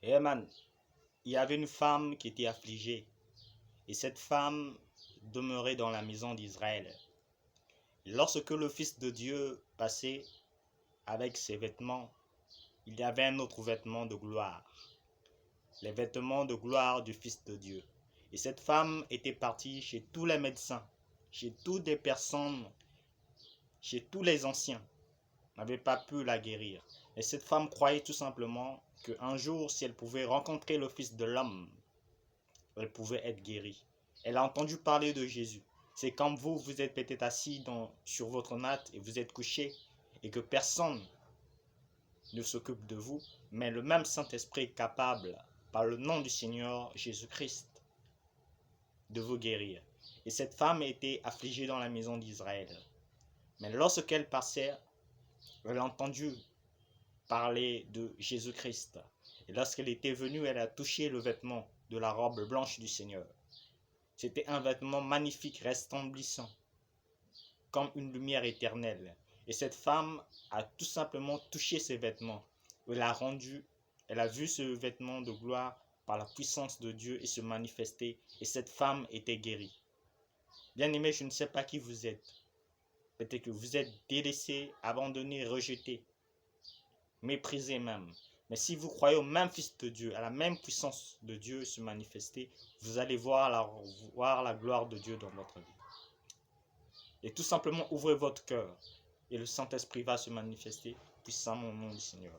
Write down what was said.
Et man, il y avait une femme qui était affligée. Et cette femme demeurait dans la maison d'Israël. Lorsque le Fils de Dieu passait avec ses vêtements, il y avait un autre vêtement de gloire. Les vêtements de gloire du Fils de Dieu. Et cette femme était partie chez tous les médecins, chez toutes les personnes, chez tous les anciens, n'avait pas pu la guérir. Et cette femme croyait tout simplement qu'un jour, si elle pouvait rencontrer le Fils de l'homme, elle pouvait être guérie. Elle a entendu parler de Jésus. C'est comme vous, vous êtes peut-être assis sur votre natte et vous êtes couché et que personne ne s'occupe de vous, mais le même Saint-Esprit est capable, par le nom du Seigneur Jésus-Christ, de vous guérir. Et cette femme était affligée dans la maison d'Israël. Mais lorsqu'elle passait, elle a entendu parler de Jésus-Christ. Et lorsqu'elle était venue, elle a touché le vêtement de la robe blanche du Seigneur. C'était un vêtement magnifique, resplendissant, comme une lumière éternelle. Et cette femme a tout simplement touché ses vêtements. Elle a vu ce vêtement de gloire par la puissance de Dieu et se manifester. Et cette femme était guérie. Bien-aimé, je ne sais pas qui vous êtes. Peut-être que vous êtes délaissé, abandonné, rejeté, méprisé même. Mais si vous croyez au même Fils de Dieu, à la même puissance de Dieu se manifester, vous allez voir la gloire de Dieu dans votre vie. Et tout simplement, ouvrez votre cœur et le Saint-Esprit va se manifester puissamment au nom du Seigneur.